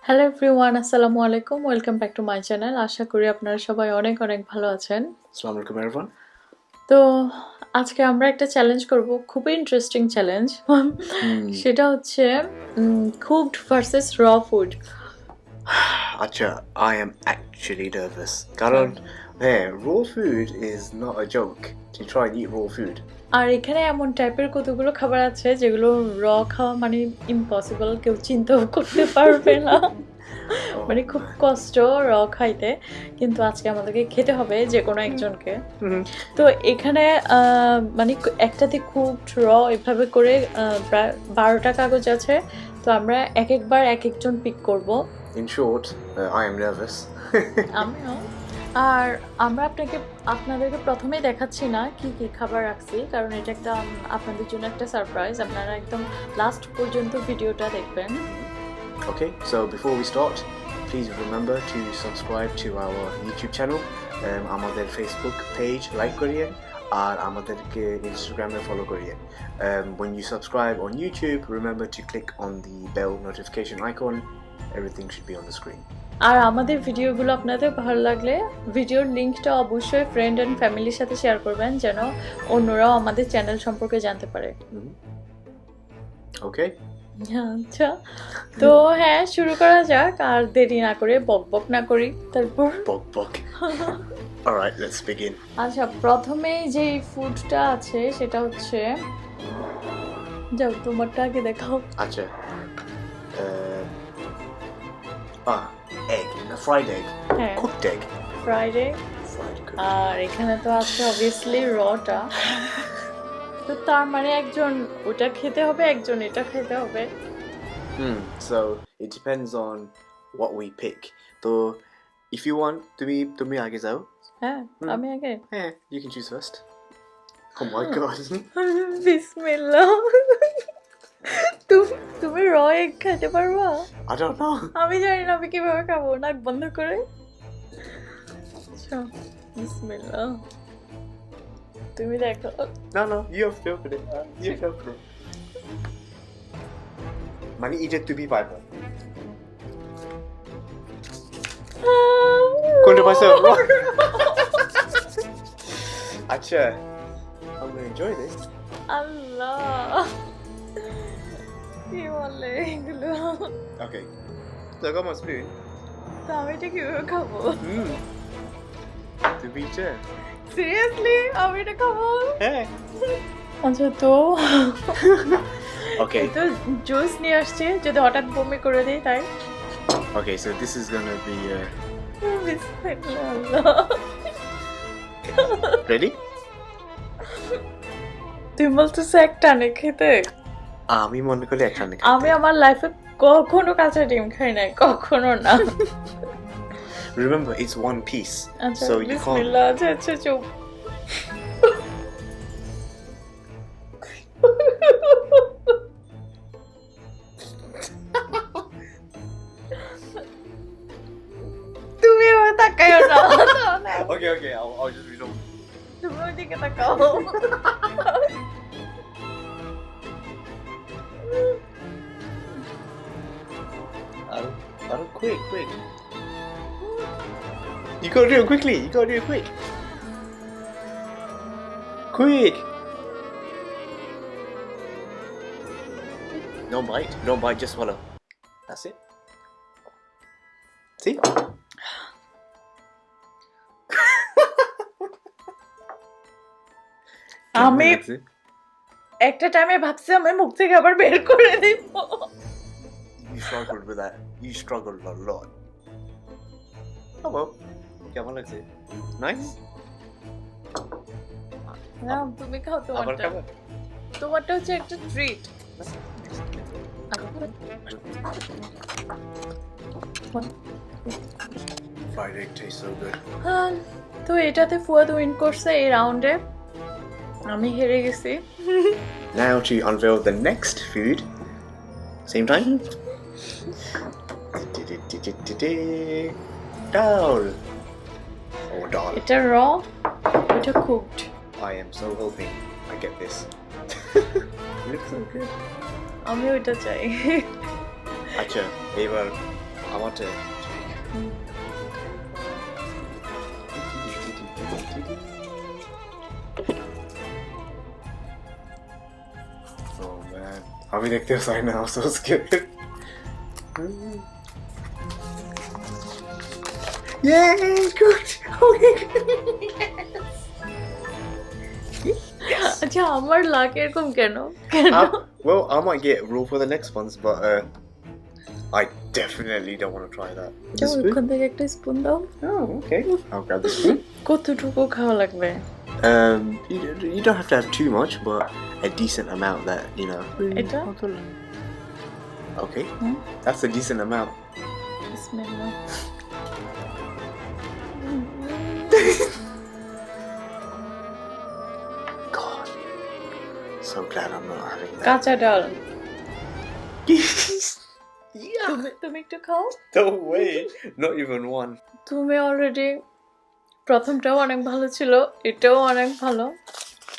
Hello everyone, আসসালামু আলাইকুম। Welcome back to my channel. আশা করি আপনারা সবাই অনেক অনেক ভালো আছেন। আসসালামু আলাইকুম এভরিওয়ান। তো আজকে আমরা একটা চ্যালেঞ্জ করব, খুবই ইন্টারেস্টিং চ্যালেঞ্জ। সেটা হচ্ছে কুকড ভার্সেস র ফুড। আচ্ছা, I am actually nervous. কারণ raw food is not a joke. To try and eat raw food. আর এখানে এমন টাইপের কতগুলো খাবার আছে যেগুলো র খাওয়া মানে ইম্পসিবল, কেউ চিন্তাও করতে পারবে না। মানে খুব কষ্ট র খাইতে, কিন্তু আজকে আমাদেরকে খেতে হবে যে কোনো একজনকে। তো এখানে মানে একটাতে কুকড র এভাবে করে প্রায় 12টা কাগজ আছে। তো আমরা এক একবার এক একজন পিক করব। In short, I am nervous. আমিও। আর আমরা আপনাদেরকে প্রথমেই দেখাচ্ছি না কি কি খাবার রাখছি, কারণ এটা একটা আপনাদের জন্য একটা সারপ্রাইজ। আপনারা একদম লাস্ট পর্যন্ত ভিডিওটা দেখবেন। Okay, so before we start, please remember to subscribe to our YouTube channel, আমাদের Facebook page like করিয়ে আর আমাদেরকে Instagram-এ follow করিয়ে। When you subscribe on YouTube, remember to click on the bell notification icon. Everything should be on the screen. আর আমাদের ভিডিওগুলো আপনাদের ভালো লাগলে ভিডিওর লিঙ্কটা অবশ্যই ফ্রেন্ড অ্যান্ড ফ্যামিলির সাথে শেয়ার করবেন, যেন অন্যরাও আমাদের চ্যানেল সম্পর্কে জানতে পারে। ওকে, আচ্ছা, তো হ্যাঁ, শুরু করা যাক। আর দেরি না করে, বক না করি, তারপর বক অলরাইট, লেটস বিগিন। আচ্ছা, প্রথমেই যে ফুডটা আছে সেটা হচ্ছে, যাও তোমারটা আগে দেখাও। আচ্ছা, egg, a fried egg, হ্যাঁ, cooked egg, ফ্রাইড এগ। আর এখানে তো আছে অবভিয়াসলি রটা। তো তার মানে একজন ওটা খেতে হবে, একজন এটা খেতে হবে। So it depends on what we pick. So if you want তুমি আগে যাও। হ্যাঁ, আমি আগে। হ্যাঁ, you can choose first. Oh my god. বিসমিল্লাহ। তুমি র এগ খেতে পারবা? I don't know. আমি জানি না আমি কিভাবে খাবো, নাক বন্ধ করে। আচ্ছা, বিসমিল্লাহ। তুমি দেখো। No, you have to open it. You have to open it. মানে এটা তুমি পারবে। কোনটা পাইছো? আচ্ছা, I'm gonna enjoy this. আল্লাহ, কি বলে এগুলো? Okay. So I got my spoon. তো আমি এটা কিভাবে খাবো? তুমি ইচ্ছে? সিরিয়াসলি আমি এটা খাবো? হ্যাঁ। আচ্ছা, তো Okay. তো জুস নিয়ে আসছে, যদি হঠাৎ বমি করে দিই তাই। Okay, so this is gonna be বিসমিল্লাহ। ready? তুমি বলতেছো একটা নে খেতে? আমি মনে করি একখানে আমি আমার লাইফে কখনো কাঁচা ডিম খাই নাই, কখনো না। Remember, it's one piece, আচ্ছা, so you can't. বিসমিল্লাহ। আচ্ছা, চুপ। তুমি আমার তাকাইও না। Okay, I'll just read them. তুমি ওইদিকে তাকাও। I'll quick. You gotta do it quickly. Quick. Don't bite, just swallow. That's it. See? আমি একটা টাইমে ভাবছি আমি মুখ থেকে আবার বের করে দিব। You struggled with that. You struggled a lot. Oh well. কেমন লাগছে? Nice? না, তুমি খাও তোমারটা। তোমারটা হচ্ছে একটা treat. Fried egg tastes so good. তো এটাতে ফুয়াদ উইন করছে এই রাউন্ডে, আমি হেরে গেছি। Now to unveil the next food. Same time. Dal. Oh, dal. এটা র, এটা cooked. I am so hoping I get this. It looks so good. আমি ওইটা চাই। আচ্ছা, এবার আমার turn. Oh man, আমি দেখতে পাই না, I'm so scared. Yay, good. Okay. আচ্ছা আমার লাক এরকম কেন Well, I might get rule for the next ones, but I definitely don't want to try that. Is this ওখান food? থেকে একটা স্পুন দাও Oh, okay. I'll grab the spoon. কতটুকু খাওয়া লাগবে You don't have to have too much, but a decent amount that, you know. এটা Okay, Hmm? that's a decent amount. বিসমিল্লাহ God, so glad I'm not having that. কাঁচা ডাল Yeah. তুমি একটু খাও No way. Not even one. তুমি already প্রথমটাও অনেক ভালো ছিল এটাও অনেক ভালো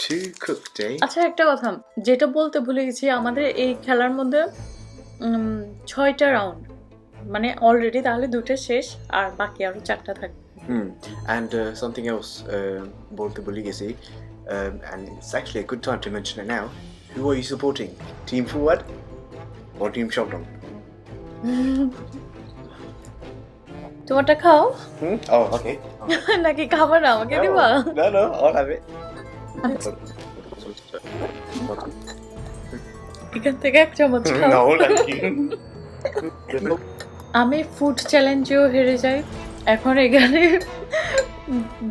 Too cooked, eh? আচ্ছা একটা কথা যেটা বলতে ভুলে গেছি আমাদের এই খেলার মধ্যে 6টা রাউন্ড মানে অলরেডি তাহলে 2টা শেষ আর বাকি আরো 4টা থাকবে And something else, বলতে ভুলে গেছি, and it's actually a good time to mention it now. Who are you supporting? Team Forward or Team Shabnam? তোমারটা খাও Oh, okay. নাকি খাবার না আমাকে দিবা No, I'll have it. এখান থেকে এক চামচ খাও No, thank you. আমি ফুড চ্যালেঞ্জেও হেরে যাই এখন এখানে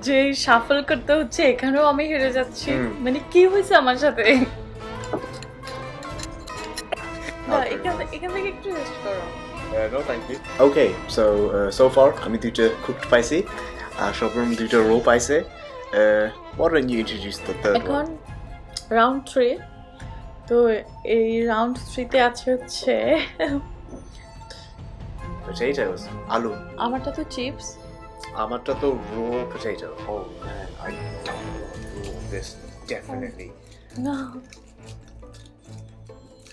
যে শাফল করতে হচ্ছে এখানেও আমি হেরে যাচ্ছি মানে কি হয়েছে আমার সাথে না, এখান থেকে একটু রেস্ট করো No, thank you. Okay, so far আমি দুইটা cooked পাইছি আর Shabnam দুইটা raw পাইছে. Why don't you introduce the third এখন one? রাউন্ড 3 তো এই রাউন্ড 3 তে আছে হচ্ছে Potatoes. আলু. আমারটা তো চিপস আমারটা তো raw potato. Oh man, I don't want raw this. Definitely. না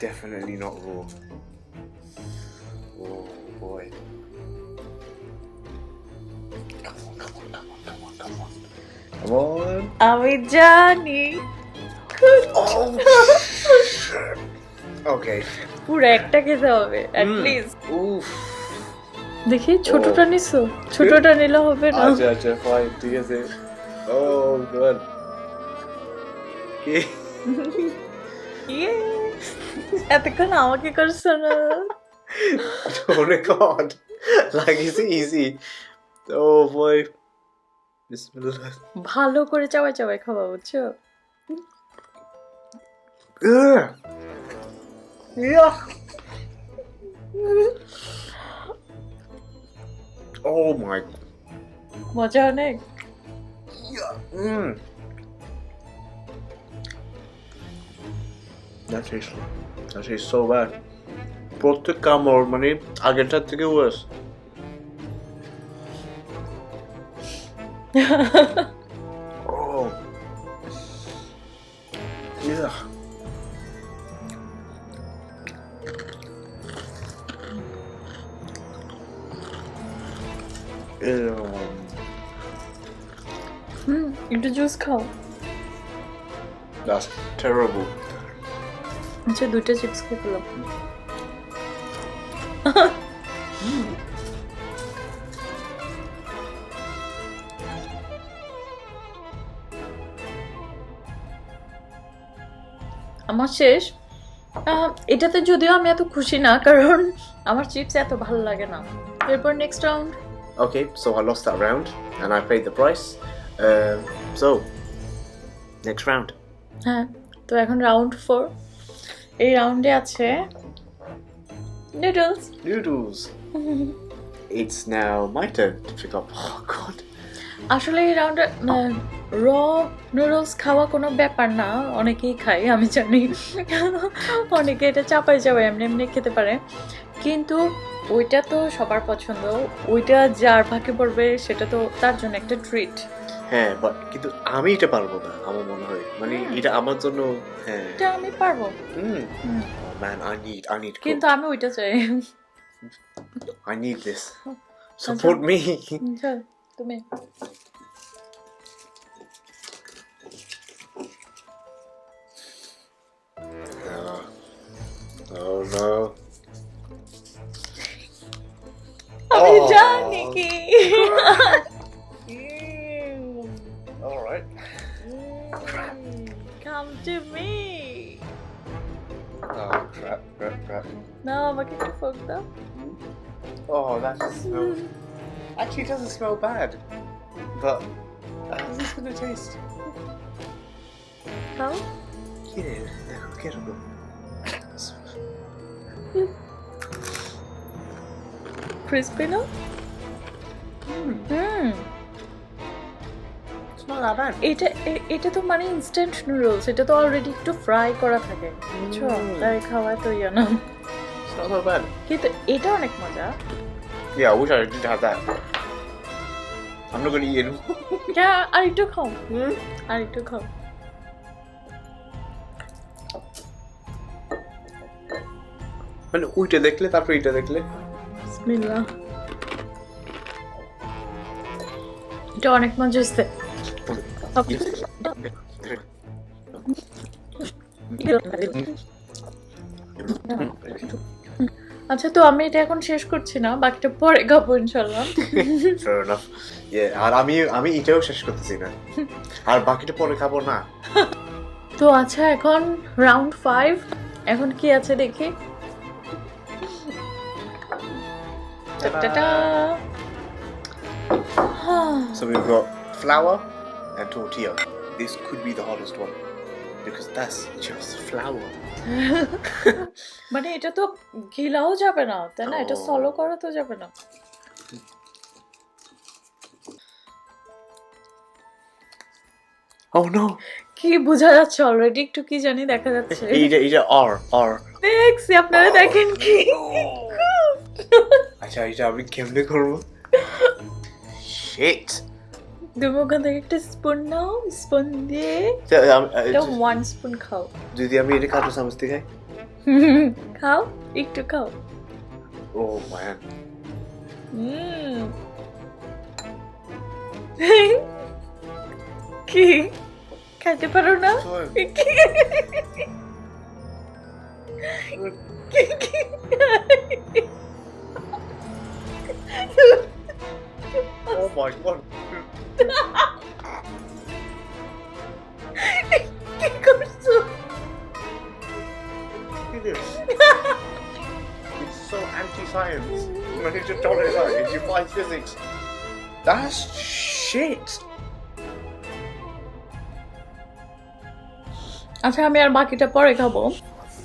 Definitely not raw. Oh boy. Come on. আমি জানি Oh. Okay. পুরো একটা খেতে হবে অ্যাট লিস্ট Oof. দেখি ছোটটা নিছো ছোটটা নিলে হবে না আচ্ছা fine, ঠিক আছে. Oh god. Okay. ইয়ে এতক্ষণ আমাকে করছো না Oh my god. Like, is it easy? Oh boy. Bismillah. ভালো করে চাবাই চাবাই খাওয়া বুঝছো Ugh. Yeah. Oh my. মজা অনেক Yeah. That tastes so bad. প্রত্যেক কামড় মানে আগেরটার থেকে worse. Oh. Yeah. একটু জুস খাও That's terrible. আচ্ছা 2টা চিপস খেয়ে ফেলো আমার শেষ এটাতে যদিও আমি এত খুশি না কারণ আমার চিপস এত ভালো লাগে না এরপর next round Okay, so I lost that round and I paid the price. So, next round. হ্যাঁ তো এখন রাউন্ড 4 এই রাউন্ডে আছে noodles Noodles. It's now my turn to pick up. Oh god. আসলে এই রাউন্ডে র নুডলস খাওয়া কোনো ব্যাপার না অনেকেই খায় আমি জানি অনেকে এটা চাপাই চাপাই এমনি এমনি খেতে পারে কিন্তু ওইটা তো সবার পছন্দ ওইটা যার ভাগে পড়বে সেটা তো তার জন্য একটা ট্রিট হ্যাঁ বাট কিন্তু আমি এটা পারবো না আমার মনে হয় মানে এটা আমার জন্য হ্যাঁ এটা আমি পারবো ম্যান আই নিড কিন্তু আমি ওইটা চাই I need this. Support me. চল তুমি Oh no. আমি জানি কি All right. Come to me. Oh crap. না আমাকে একটু ফোক দাও Oh, that just smells. Actually, it doesn't smell bad. But how's this gonna taste? খাও Yeah, get it. ক্রিসপি না It's not that bad. এটা তো মানে ইনস্ট্যান্ট নুডলস এটা তো অলরেডি একটু ফ্রাই করা থাকে বুঝছো তাই খাওয়া তো ইয়া না It's not so bad. কিন্তু এটা অনেক মজা Yeah, I wish I did have that. I'm not gonna eat it. আর একটু খাও আর একটু খাও মানে ওইটা দেখলে তারপর এটা দেখলে বিসমিল্লাহ এটা অনেক মজা হচ্ছে আচ্ছা তো আমি এটা এখন শেষ করছি না বাকিটা পরে খাবো ইনশাল্লাহ Fair enough. Yeah, আর আমি এটাও শেষ করতেছি না আর বাকিটা পরে খাবো না তো আচ্ছা এখন রাউন্ড 5 এখন কি আছে দেখি Ta-da-da. So we've got flour and tortilla. This could be the hardest one because that's just flour. মানে এটা তো গিলাও যাবে না তাই না এটা সলো করা তো যাবে না Oh no! কি বোঝা যাচ্ছে অলরেডি একটু কি জানি দেখা যাচ্ছে এইটা R. দেখছি আপনারা দেখেন কি আচ্ছা এটা আমি কেমনে করবো? Shit! তুমি ওখান থেকে একটা স্পুন নাও স্পুন দিয়ে এটা 1 স্পুন খাও যদি আমি এটা কাঁচা চামচ দিয়ে খাই? খাও একটু খাও Oh man! কি খাইতে পারো না Oh my god! কি করছো It's so anti-science. I need to tell it out. It defies physics. That's shit. আচ্ছা আমি আর বাকিটা পরে খাবো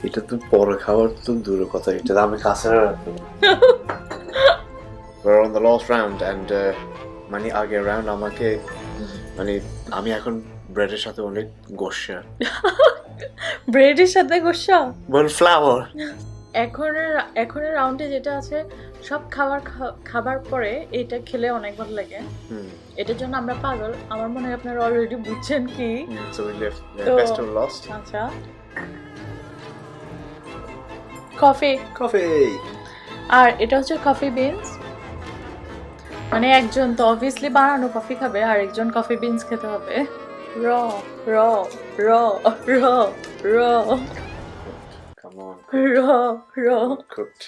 এটা তো পরে খাওয়ার তো দূরের কথা এটা আমি কাছে রাখবো We're on the last round and মানে আগের রাউন্ড আমাকে মানে আমি এখন ব্রেডের সাথে অনেক গোসা ব্রেডের সাথে গোসা বল ফ্লাওয়ার এখনের রাউন্ডে যেটা আছে সব খাবার পরে এটা খেলে অনেক ভালো লাগে এটার জন্য আমরা পাগল আমার মনে হয় আপনারা অলরেডি বুঝছেন কি so we left best of last আচ্ছা কফি আর এটা হচ্ছে কফি বিনস মানে একজন তো অবভিয়াসলি বানানো কফি খাবে আর একজন কফি বিনস খেতে হবে র come on র cooked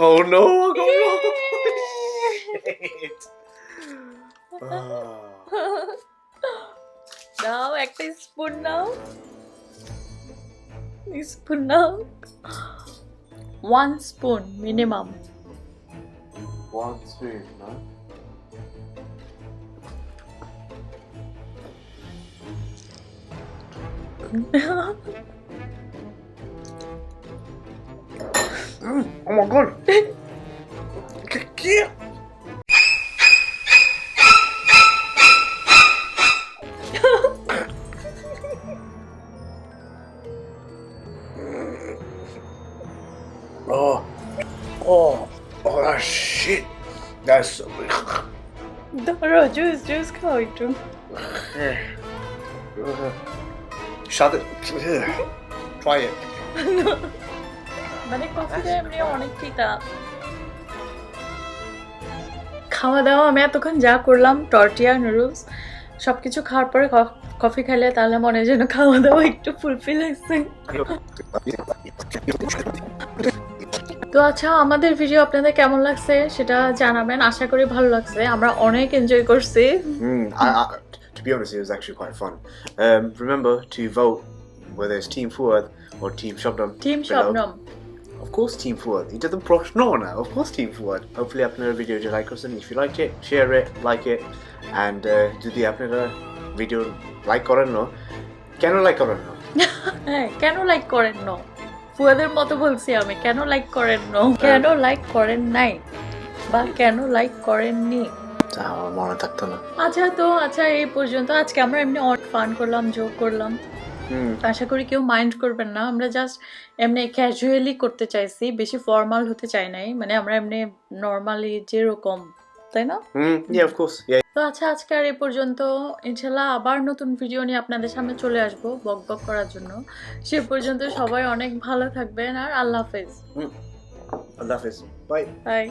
oh no I got wrong shit নাও একটা spoon now 1 spoon minimum 1 spoon no oh my god Oh, that's shit. That's so ধরো জুস খাও একটু Shut it. Try it. মানে কফিটা এমনি অনেক তিতা। খাওয়া দাওয়া আমি এতক্ষণ যা করলাম, টর্টিয়া, নুডলস সবকিছু খাওয়ার পরে কফি খেলে তাহলে মনে হয় যেন খাওয়া দাওয়া একটু ফুলফিল হয়েছে। তো আচ্ছা, আমাদের ভিডিও আপনাদের কেমন লাগছে সেটা জানাবেন। আশা করি ভালো লাগছে, আমরা অনেক এনজয় করছি। To be honest, it was actually quite fun. Remember to vote whether it's Team Fuad or Team Shabnam. Team below. Shabnam. Of course, Team Fuad. It doesn't prosh no now. Of course, Team Fuad. Hopefully, আপনারা video like করছেন. If you liked it, share it, like it, and যদি আপনারা video like করেন না, কেন like করেন না? হ্যাঁ, কেন লাইক করেন না? ফুয়াদের মতো বলছি আমি, কেন লাইক করেন না? কেন লাইক করেন নাই বা কেন লাইক করেননি? আমার মনে থাকতো না। আচ্ছা এই পর্যন্ত। আজকে আমরা এমনি অনেক ফান করলাম, জোক করলাম। আশা করি কেউ মাইন্ড করবেন না। আমরা জাস্ট এমনি ক্যাজুয়ালি করতে চাইছি, বেশি ফর্মাল হতে চাই নাই। মানে আমরা এমনি নর্মালি যেরকম, তাই না? Yeah, of course. Yeah. তো আচ্ছা, আজকে আর এই পর্যন্ত। ইনশাল্লাহ আবার নতুন ভিডিও নিয়ে আপনাদের সামনে চলে আসবো বক বক করার জন্য। সে পর্যন্ত সবাই অনেক ভালো থাকবেন আর আল্লাহ হাফেজ। Allah Hafiz. Bye. বাই।